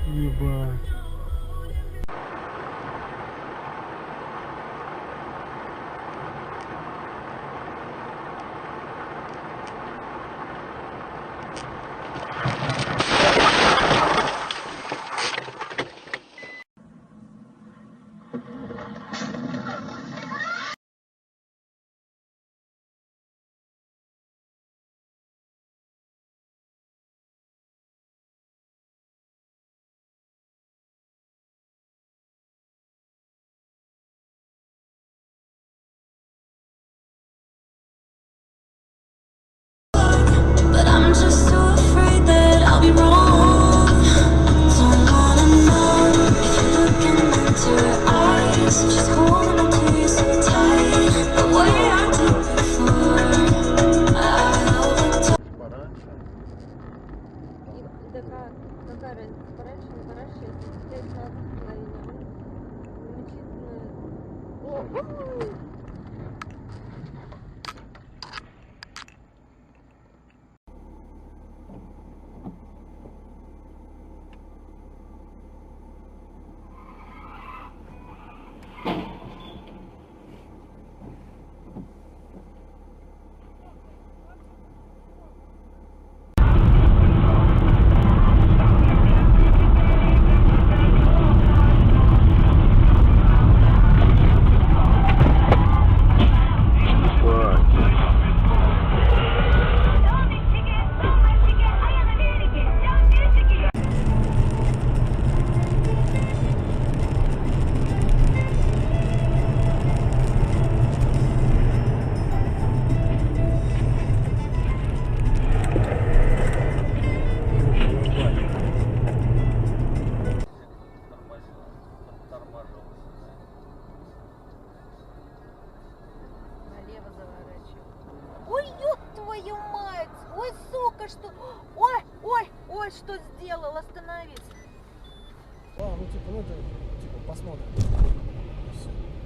Ебать. But I'm just so afraid that I'll be wrong. Don't wanna know if you're looking into her eyes. She's holding on to you so tight, the way I did before. I overtook. Какая разница, пораньше, не пораньше, если теперь сразу половина. Замечательно. Налево заворачивай. Ой, ёб твою мать! Ой, сука, что... Ой, что сделал? Остановись. Ну это, посмотрим.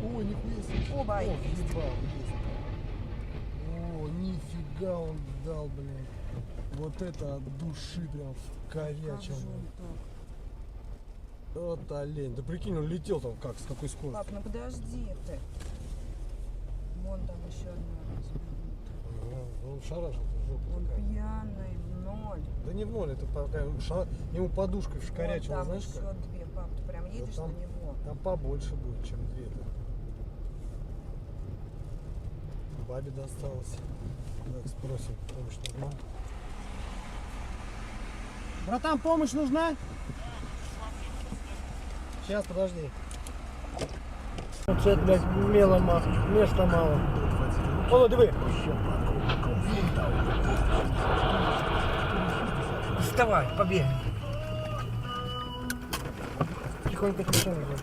О, нихуя себе. Оба О, есть. ебал, есть. О, нифига он дал, блин. Вот это от души прям вкорячил. Вот олень. Да прикинь, он летел там как, с какой скоростью. Пап, ну подожди ты. Вон там еще одна развернута. Он шарашил. Он пьяный, в ноль. Да не в ноль, это пока ему подушкой вшкорячило, Вон там знаешь еще как? две, пап, ты прям едешь там, на него. Там побольше будет, чем две-то. Бабе досталось. Так, спросим, помощь нужна? Братан, помощь нужна? Сейчас, подожди. Це, блядь, мело мало, места мало. О, диви. Вставай, побегай. Тихонько, тихонько.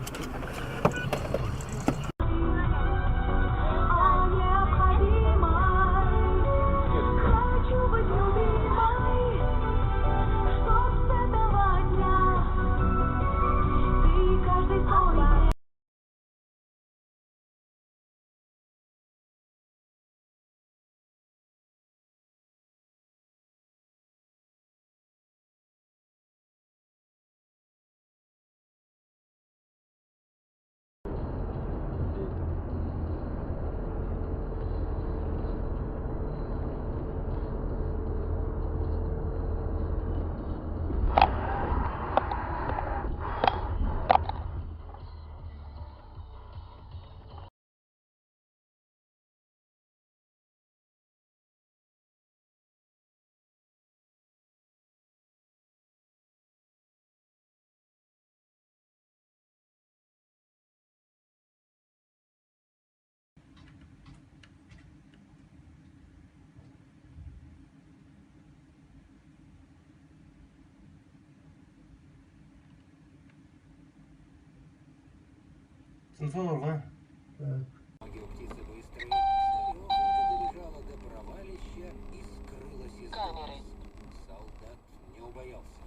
Телефон, да? Ноги у птицы быстрые, скорёхонько добежала до провалища и скрылась из глаз. Солдат не убоялся.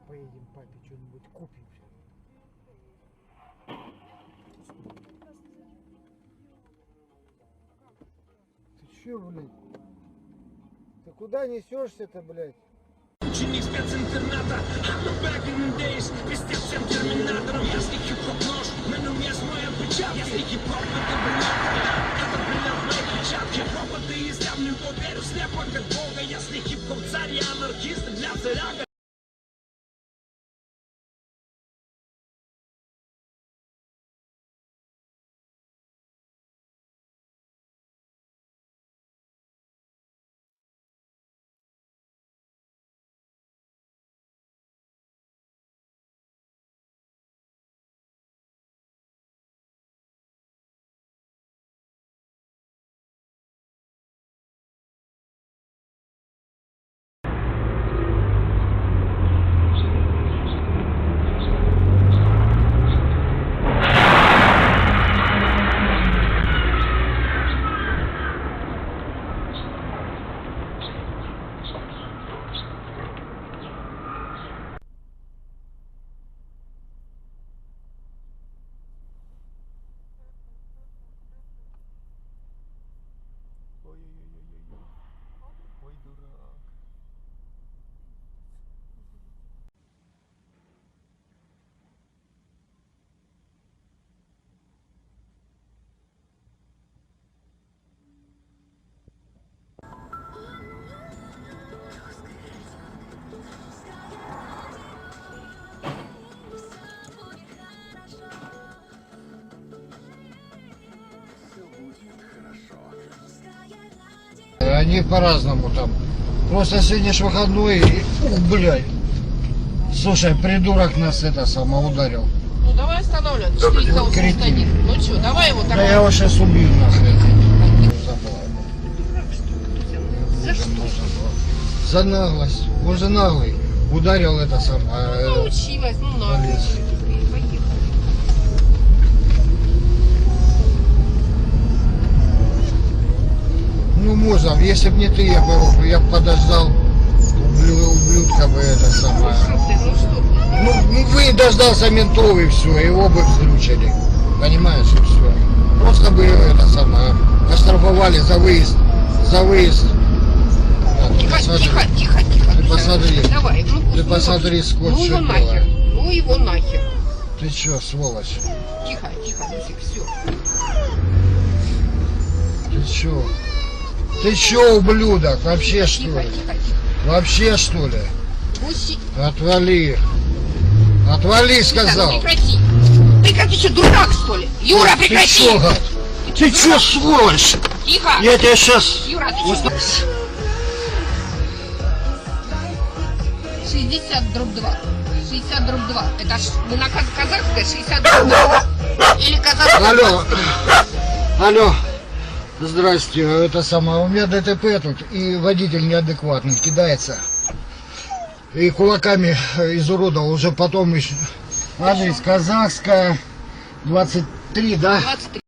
поедем папе что-нибудь купим. Ты че, блядь? Ты куда несешься-то, блядь? Ученик специнтерната, I'm the back in the days. Везде всем терминатором. Если хип-хоп нож, на нем есть мой отпечаток. Если хип-хоп, то ты бриллиант. Это бриллиант моей перчатки. Хип-хоп, ты и я в него верю слепо, как Бога. Если хип-хоп царь, я анархист для царя. Ой, дурак. Они по-разному там. Просто сегодня ж выходной и... Ух, блядь. Слушай, придурок нас это само ударил. Ну давай останавливать. 481. Ну что, давай его Да так. я его сейчас убью нахрен. За что? За наглость. Он же наглый. Ударил это самое. Научилась, ну надо. Поехали. Ну можно, если бы не ты, я бы подождал. Ублюдка бы это самое. Ну что ты? Ну вы дождался ментов и все, его бы взрючили. Понимаешь, и все. Просто бы это самое. Оштрафовали за выезд. За выезд. Вот, Тихо, посмотри. тихо, тихо, тихо. Ты посмотри. Давай, ну Ты посмотри, сколько ну его что нахер. делает. Ну его нахер. Ты чё, сволочь? Тихо, тихо, Мусик, все. Ты чё? Ты чё, ублюдок? Вообще что Тихо, ли? тихо, тихо. Вообще что ли? Мусик. Отвали. Отвали, сказал. Ну прекрати. Прекрати, что, дурак, что ли? Юра, Ты прекрати. чё, гад? Ты чё, сволочь? Тихо. Я тебя сейчас... Юра, ты что? 60/2. 60/2. Это ж не на казахское 60/2. Или казахское. Алло. Алло. Здрасте, это самое, у меня ДТП тут, и водитель неадекватный кидается. И кулаками изуродовал, уже потом еще. Адрес казахская, 23, да? 23.